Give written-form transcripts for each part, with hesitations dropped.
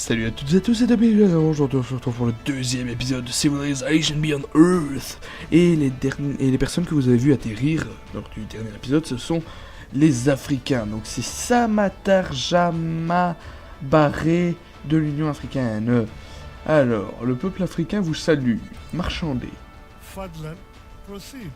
Salut à toutes et à tous, c'est David. Aujourd'hui on se retrouve pour le deuxième épisode de Civilization Beyond Earth. Et les personnes que vous avez vues atterrir lors du dernier épisode, ce sont les Africains. Donc c'est Samatar Jama Barré de l'Union Africaine. Alors, le peuple africain vous salue. Marchandez. Fadlan, proceed.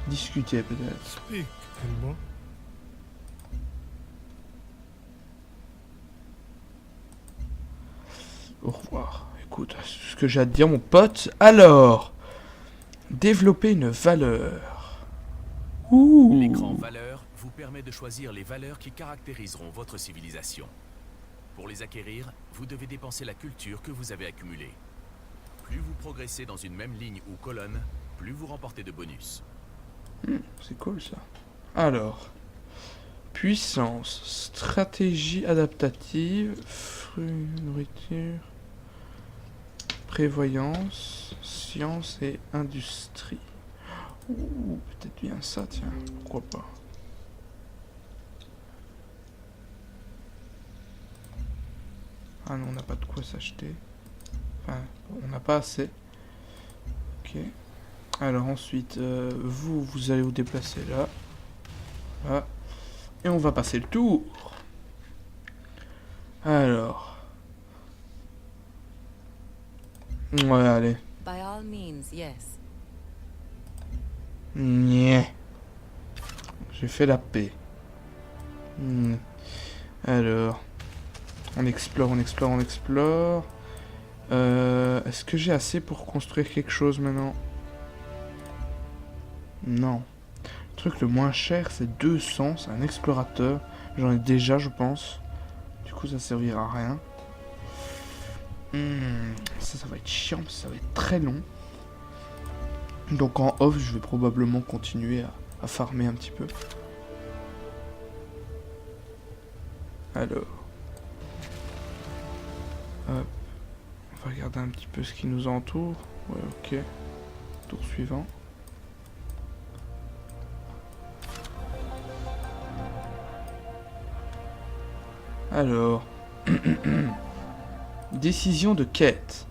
Discuter peut-être. Speak, Elmo. Au revoir. Écoute, c'est ce que j'ai à te dire, mon pote. Alors, développer une valeur. Ouh. L'écran valeur vous permet de choisir les valeurs qui caractériseront votre civilisation. Pour les acquérir, vous devez dépenser la culture que vous avez accumulée. Plus vous progressez dans une même ligne ou colonne, plus vous remportez de bonus. C'est cool ça. Alors, puissance, stratégie adaptative, fruits, nourriture, prévoyance, science et industrie. Ouh, peut-être bien ça, tiens, pourquoi pas. Ah non, on n'a pas de quoi s'acheter. Enfin, on n'a pas assez. Ok. Alors ensuite, vous allez vous déplacer là. Là. Et on va passer le tour. Alors. Ouais, allez. By all means, yes. Nyeh. J'ai fait la paix. Alors. On explore, on explore, on explore. Est-ce que j'ai assez pour construire quelque chose maintenant ? Non. Le truc le moins cher, c'est 200, c'est un explorateur. J'en ai déjà, je pense. Du coup, ça servira à rien. Ça va être chiant, ça va être très long. Donc en off, je vais probablement continuer à farmer un petit peu. Alors. Hop. On va regarder un petit peu ce qui nous entoure. Ouais, ok. Tour suivant. Alors. Décision de quête.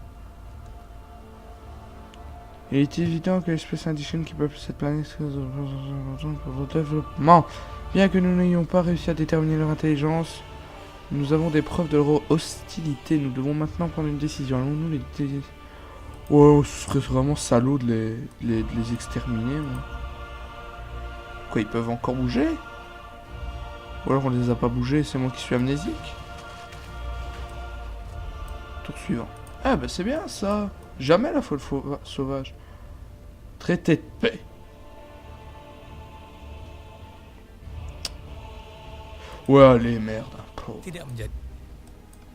Il est évident que l'espèce indigène qui peuple cette planète pour le développement. Bien que nous n'ayons pas réussi à déterminer leur intelligence, nous avons des preuves de leur hostilité. Nous devons maintenant prendre une décision. Allons-nous les... Oh, ce serait vraiment salaud de les exterminer. Moi. Quoi, ils peuvent encore bouger? Ou alors on les a pas bougés et c'est moi qui suis amnésique? Tour suivant. Ah bah c'est bien ça. Jamais la folle sauvage. Traité de paix. Ouais allez merde. Oh.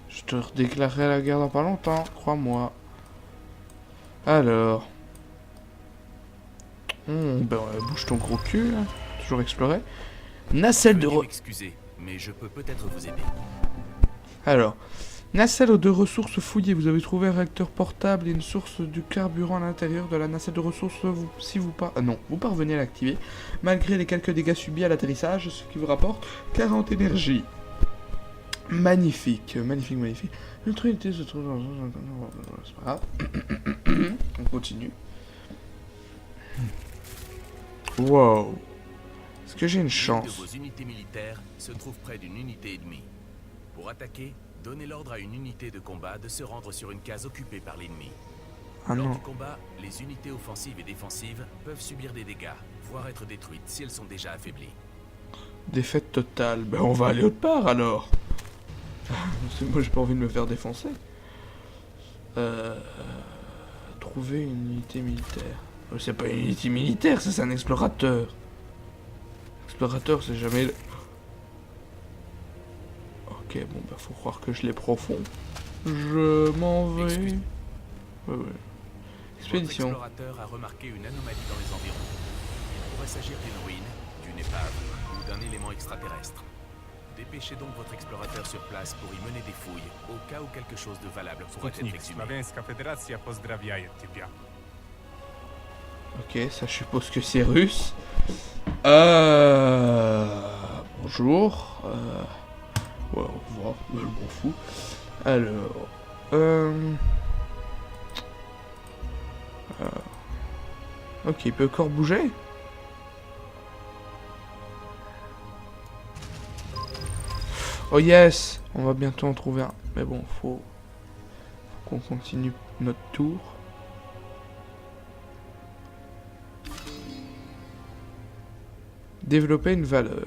Je te redéclarerai la guerre dans pas longtemps, crois-moi. Alors. Bouge ton gros cul, là. Toujours explorer. Nacelle de... Excusez, mais je peux peut-être vous aider. Alors. Nacelle de ressources fouillées. Vous avez trouvé un réacteur portable et une source de carburant à l'intérieur de la nacelle de ressources. Vous parvenez à l'activer. Malgré les quelques dégâts subis à l'atterrissage, ce qui vous rapporte 40 énergie. Magnifique, magnifique, magnifique. Notre unité se trouve dans... C'est pas grave. On continue. Wow. Est-ce que j'ai une chance? L'une de vos unités militaires se trouve près d'une unité ennemie. Pour attaquer, donnez l'ordre à une unité de combat de se rendre sur une case occupée par l'ennemi. Ah Lors non. du combat, les unités offensives et défensives peuvent subir des dégâts, voire être détruites si elles sont déjà affaiblies. Défaite totale. Ben on va aller autre part alors. Moi j'ai pas envie de me faire défoncer. Trouver une unité militaire. C'est pas une unité militaire, ça c'est un explorateur. Explorateur c'est jamais... Ok bon bah faut croire que je l'ai profond. Je m'en vais. Excusez. Ouais. Votre Expédition. explorateur a remarqué une anomalie dans les environs. Il pourrait s'agir d'une ruine, d'une épave ou d'un élément extraterrestre. Dépêchez donc votre explorateur sur place pour y mener des fouilles, au cas où quelque chose de valable pourrait être Sputnik, exhumé. Sławiańska Federacja pozdrawiaje тебя. Ok, ça je suppose que c'est russe. Bonjour. Ouais, au revoir, je m'en fous. Alors... Ok, il peut encore bouger. Oh yes, on va bientôt en trouver un. Mais bon, faut qu'on continue notre tour. Développer une valeur.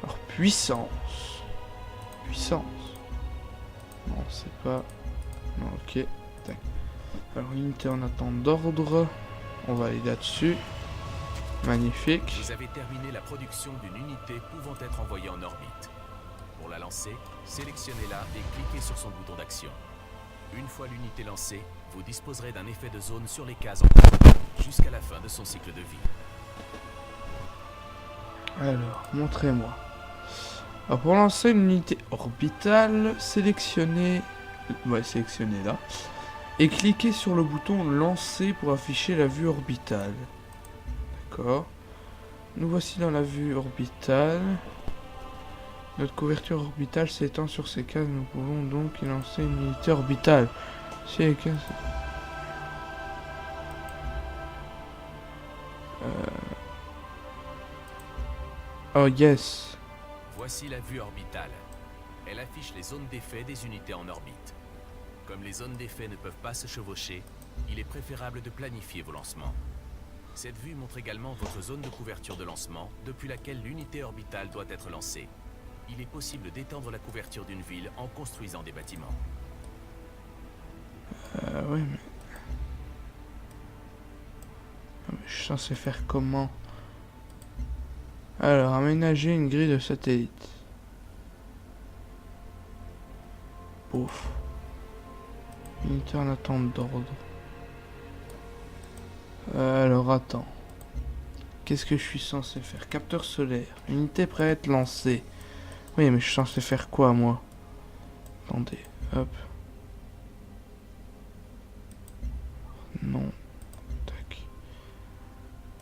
Alors, puissance. Puissance. Non, c'est pas... Non, ok. Tac. Alors, unité en attente d'ordre. On va aller là-dessus. Magnifique. Vous avez terminé la production d'une unité pouvant être envoyée en orbite. Pour la lancer, sélectionnez-la et cliquez sur son bouton d'action. Une fois l'unité lancée, vous disposerez d'un effet de zone sur les cases en cours, jusqu'à la fin de son cycle de vie. Alors, montrez-moi. Alors, pour lancer une unité orbitale, sélectionnez... Ouais, sélectionnez là. Et cliquez sur le bouton lancer pour afficher la vue orbitale. D'accord. Nous voici dans la vue orbitale. Notre couverture orbitale s'étend sur ces cases. Nous pouvons donc y lancer une unité orbitale. Si les cases... Oh yes. Voici la vue orbitale. Elle affiche les zones d'effet des unités en orbite. Comme les zones d'effet ne peuvent pas se chevaucher, il est préférable de planifier vos lancements. Cette vue montre également votre zone de couverture de lancement, depuis laquelle l'unité orbitale doit être lancée. Il est possible d'étendre la couverture d'une ville en construisant des bâtiments. Oui, mais... Ah, mais je suis censé faire comment? Alors, aménager une grille de satellite. Ouf. Unité en attente d'ordre. Alors, attends. Qu'est-ce que je suis censé faire? Capteur solaire. Unité prête à être lancée. Oui, mais je suis censé faire quoi, moi? Attendez. Hop. Non. Tac.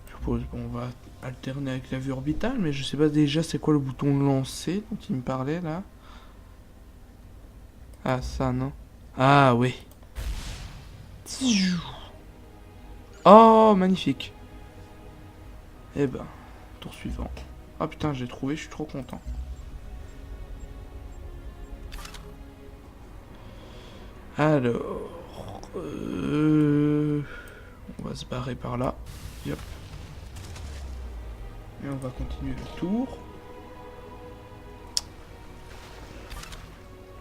Je suppose qu'on va alterner avec la vue orbitale, mais je sais pas déjà c'est quoi le bouton lancer dont il me parlait, là. Ah, ça, non? Ah, oui. Oh, magnifique. Eh ben, tour suivant. Ah putain, j'ai trouvé, je suis trop content. Alors... on va se barrer par là. Yep. Et on va continuer le tour.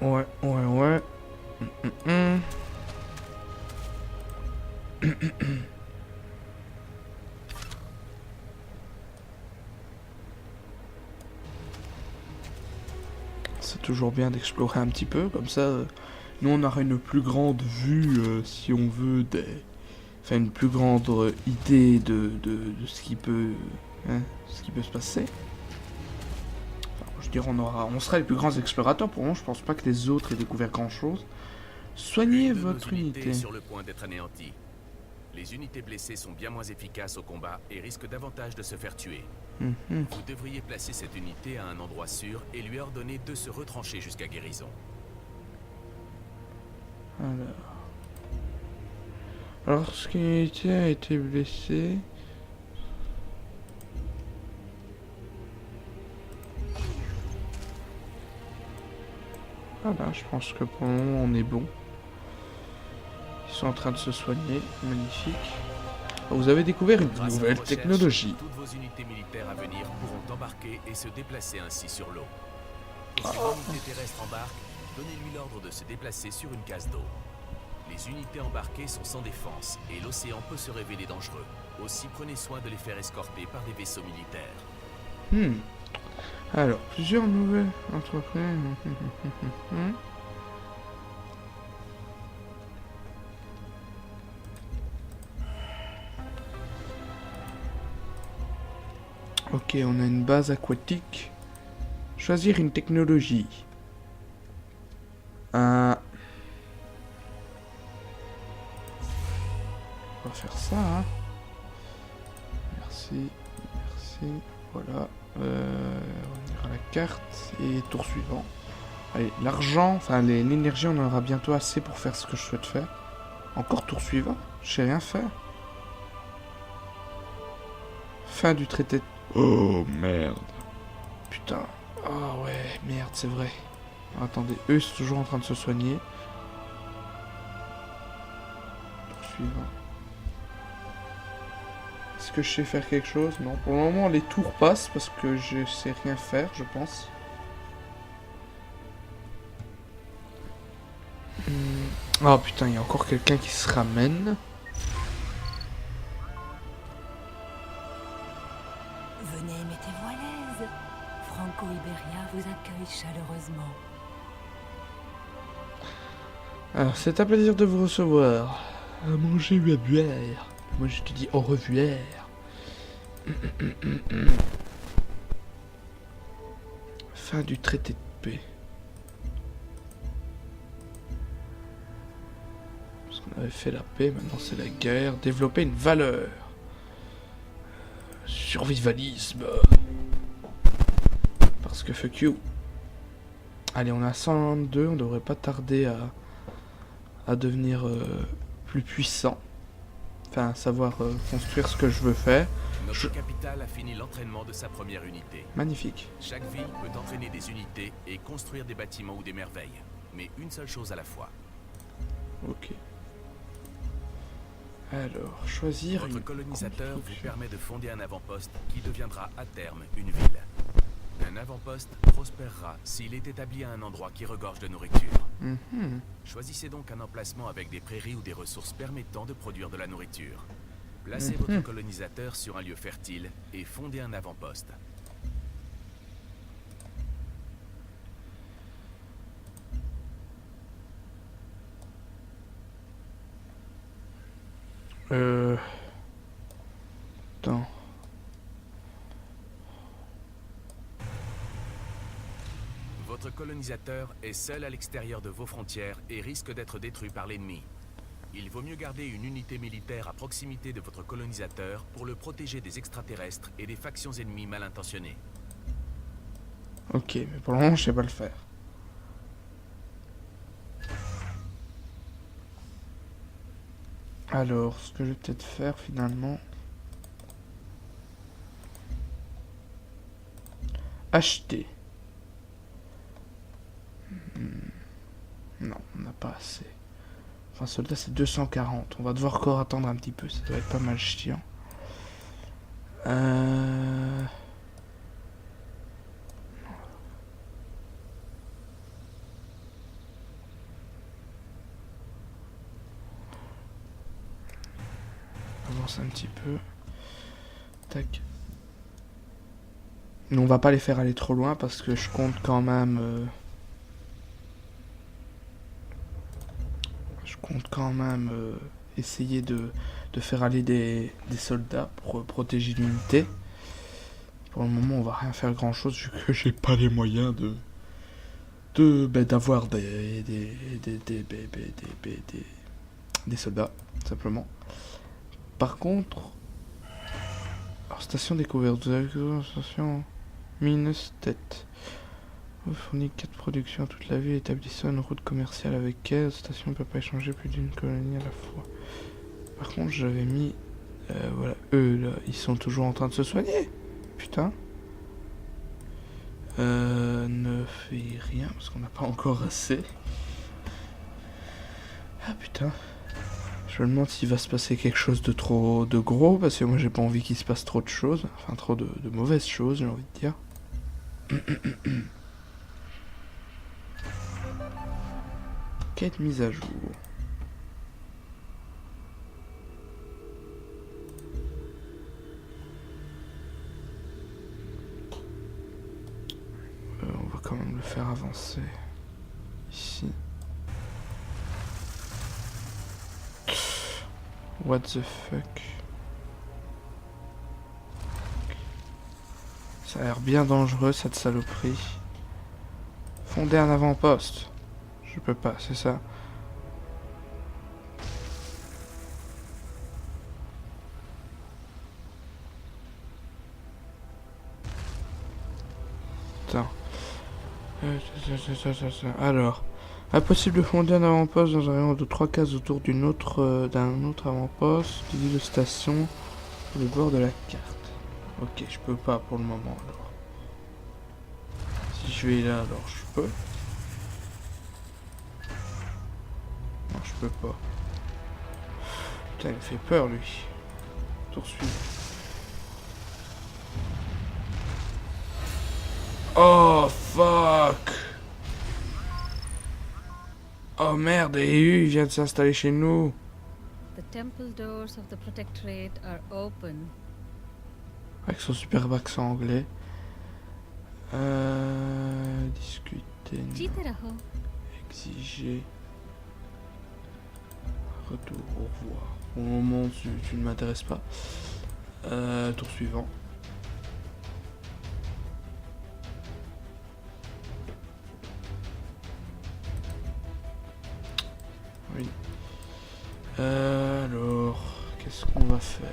Ouais. C'est toujours bien d'explorer un petit peu, comme ça, nous on aura une plus grande vue, si on veut, enfin une plus grande idée de ce qui peut, ce qui peut se passer. Enfin, je veux dire, on sera les plus grands explorateurs. Pour moi, je pense pas que les autres aient découvert grand chose. Soignez Une de nos votre unités unité. est sur le point d'être anéantie. Les unités blessées sont bien moins efficaces au combat et risquent davantage de se faire tuer. Mhm. Vous devriez placer cette unité à un endroit sûr et lui ordonner de se retrancher jusqu'à guérison. Alors, lorsqu'une unité a été blessée... Voilà, je pense que pour le moment on est bon. Ils sont en train de se soigner, magnifique. Vous avez découvert une Grâce à nouvelle vos recherches, technologie. toutes vos unités militaires à venir pourront embarquer et se déplacer ainsi sur l'eau. Et si une unité terrestre embarque, donnez-lui l'ordre de se déplacer sur une case d'eau. Les unités embarquées sont sans défense et l'océan peut se révéler dangereux. Aussi prenez soin de les faire escorter par des vaisseaux militaires. Alors, plusieurs nouvelles entreprises. Ok, on a une base aquatique. Choisir une technologie. On va faire ça, hein. Merci, merci. Voilà. Revenir à la carte et tour suivant. Allez, l'argent, enfin l'énergie, on en aura bientôt assez pour faire ce que je souhaite faire. Encore tour suivant. Je sais rien faire. Fin du traité. Oh merde. Putain. Oh ouais, merde, c'est vrai. Attendez, eux ils sont toujours en train de se soigner. Tour suivant. Est-ce que je sais faire quelque chose? Non, pour le moment les tours passent parce que je sais rien faire, je pense. Oh putain, il y a encore quelqu'un qui se ramène. Venez, mettez-vous à l'aise. Franco Iberia vous accueille chaleureusement. Alors, c'est un plaisir de vous recevoir. À manger ou à boire. Moi, je te dis au revoir. Fin du traité de paix. Parce qu'on avait fait la paix, maintenant c'est la guerre. Développer une valeur. Survivalisme. Parce que fuck you. Allez, on a 122, on devrait pas tarder à devenir plus puissant. Enfin, savoir construire ce que je veux faire. Notre capitale a fini l'entraînement de sa première unité. Magnifique. Chaque ville peut entraîner des unités et construire des bâtiments ou des merveilles. Mais une seule chose à la fois. Ok. Alors, choisir Votre une colonisateur vous construction. permet de fonder un avant-poste qui deviendra à terme une ville. Un avant-poste prospérera s'il est établi à un endroit qui regorge de nourriture. Mhm. Choisissez donc un emplacement avec des prairies ou des ressources permettant de produire de la nourriture. Placez votre colonisateur sur un lieu fertile et fondez un avant-poste. Attends. Votre colonisateur est seul à l'extérieur de vos frontières et risque d'être détruit par l'ennemi. Il vaut mieux garder une unité militaire à proximité de votre colonisateur pour le protéger des extraterrestres et des factions ennemies mal intentionnées. Ok, mais pour le moment, je sais pas le faire. Alors, ce que je vais peut-être faire finalement... Acheter. Non, on n'a pas assez. Enfin, soldat, c'est 240. On va devoir encore attendre un petit peu. Ça doit être pas mal chiant. Avance un petit peu. Tac. Mais on va pas les faire aller trop loin parce que je compte quand même... essayer de faire aller des soldats pour protéger l'unité. Pour le moment, on va rien faire grand chose vu que j'ai pas les moyens d'avoir des soldats, simplement. Par contre, alors, station découverte, vous avez station Minus tête. Vous fournit 4 productions à toute la ville, établissant une route commerciale avec elle. La station ne peut pas échanger plus d'une colonie à la fois. Par contre, j'avais mis... voilà, eux, là, ils sont toujours en train de se soigner. Putain. Ne fait rien, parce qu'on n'a pas encore assez. Ah, putain. Je me demande s'il va se passer quelque chose de trop... de gros, parce que moi, j'ai pas envie qu'il se passe trop de choses. Enfin, trop de mauvaises choses, j'ai envie de dire. Quête mise à jour. On va quand même le faire avancer. Ici. What the fuck. Ça a l'air bien dangereux cette saloperie. Fonder un avant-poste. Je peux pas, c'est ça. Putain. Alors, impossible de fonder un avant-poste dans un rayon de 3 cases autour d'un autre avant-poste, dit de station, sur le bord de la carte. Ok, je peux pas pour le moment alors. Si je vais là, alors je peux. Non, je peux pas. Putain, il me fait peur lui. Tour suivant. Oh fuck! Oh merde, EU vient de s'installer chez nous. The temple doors of the Protectorate are open. Avec son superbe accent anglais. Discuter. जीते रहो. Exiger. Retour, au revoir. Pour le moment, tu ne m'intéresses pas. Tour suivant. Oui. Alors, qu'est-ce qu'on va faire?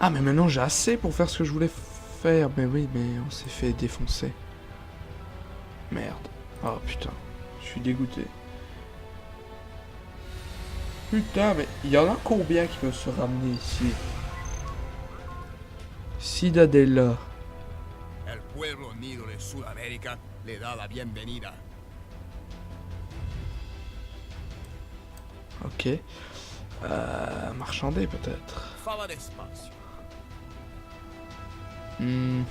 Ah, mais maintenant j'ai assez pour faire ce que je voulais faire. Mais oui, mais on s'est fait défoncer. Merde. Oh putain, je suis dégoûté. Putain, mais il y en a combien qui peuvent se ramener ici? Cidadella. El pueblo unido de Sudamérica le da la bienvenida. Ok. Marchander peut-être. Fala despacio. Hmm.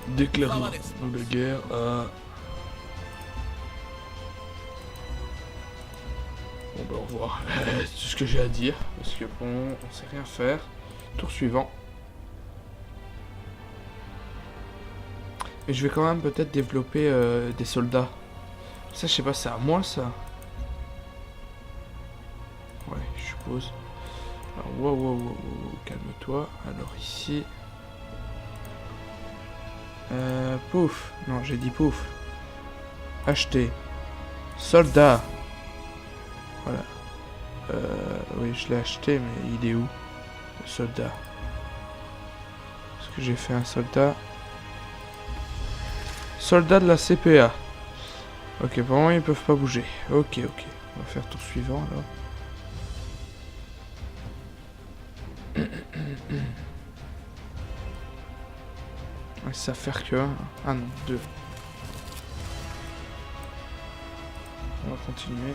Déclarement de guerre à... Bon bah au revoir. C'est tout ce que j'ai à dire. Parce que bon, on sait rien faire. Tour suivant. Et je vais quand même peut-être développer des soldats. Ça je sais pas, c'est à moi ça. Ouais, je suppose. Alors wow, calme-toi. Alors ici... pouf. Non, j'ai dit pouf. Acheter. Soldat. Voilà. Oui, je l'ai acheté, mais il est où? Le soldat. Est-ce que j'ai fait un soldat? Soldat de la CPA. Ok, pour le moment, ils peuvent pas bouger. Ok. On va faire tour suivant, alors. Ouais, ça va faire que un. Ah non, 2. On va continuer.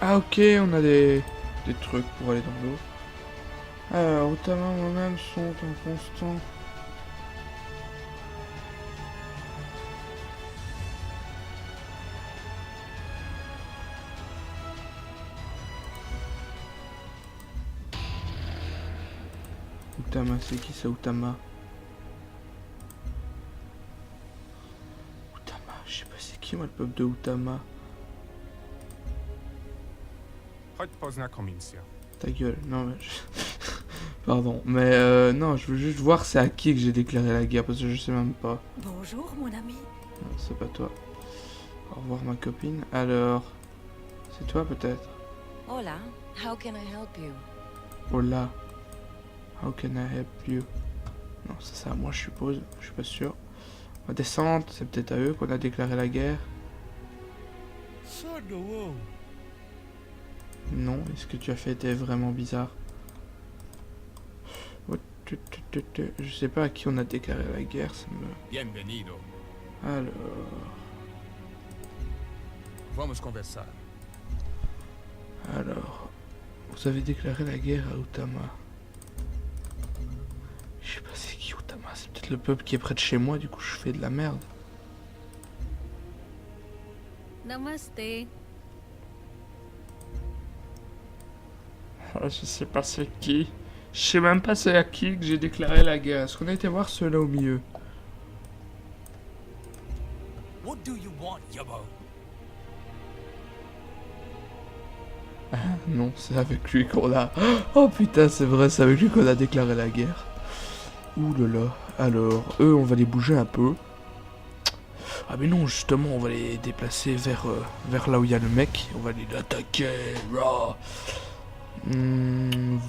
Ah ok, on a des trucs pour aller dans l'eau. Alors, Otama et moi-même sont en constant... Utama, c'est qui ça, Utama? Utama, je sais pas c'est qui moi le peuple de Utama. Chodź pozna komisja. Ta gueule, non mais... Pardon, mais non, je veux juste voir c'est à qui que j'ai déclaré la guerre, parce que je sais même pas. Bonjour, mon ami. Non, c'est pas toi. Au revoir ma copine. Alors... C'est toi peut-être? Hola, how can I help you? Hola. How can I help you? Non, c'est à moi je suppose, je suis pas sûr. On va descendre, c'est peut-être à eux qu'on a déclaré la guerre. Sort the world. Non, est-ce que tu as fait était vraiment bizarre? Oh, je sais pas à qui on a déclaré la guerre, ça me... Bienvenido. Alors... Vamos conversar. Alors... Vous avez déclaré la guerre à Utama. Je sais pas c'est qui Utama, c'est peut-être le peuple qui est près de chez moi, du coup je fais de la merde. Namaste. Ah, je sais pas c'est qui. Je sais même pas c'est à qui que j'ai déclaré la guerre. Est-ce qu'on a été voir ceux-là au milieu? What do you want, Yabo? Ah, non, c'est avec lui qu'on a... Oh putain, c'est vrai, c'est avec lui qu'on a déclaré la guerre. Ouh là là. Alors, eux, on va les bouger un peu. Ah mais non, justement, on va les déplacer vers là où il y a le mec. On va aller l'attaquer. Rah.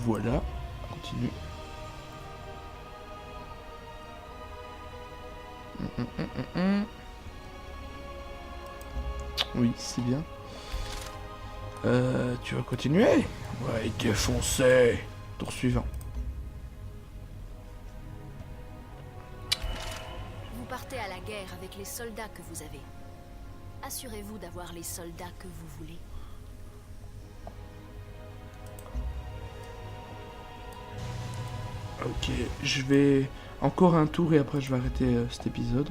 Voilà. Continue. Oui, c'est bien. Tu vas continuer? Ouais, défoncer. Tour suivant. Vous partez à la guerre avec les soldats que vous avez. Assurez-vous d'avoir les soldats que vous voulez. Ok, je vais... Encore un tour et après je vais arrêter cet épisode.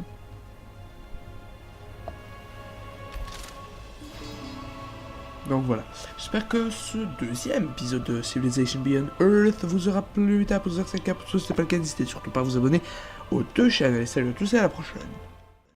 Donc voilà, j'espère que ce deuxième épisode de Civilization Beyond Earth vous aura plu. Tapez sur 5K pour ceux qui n'étaient pas le cas, n'hésitez surtout pas à vous abonner aux deux chaînes. Allez, salut à tous et à la prochaine.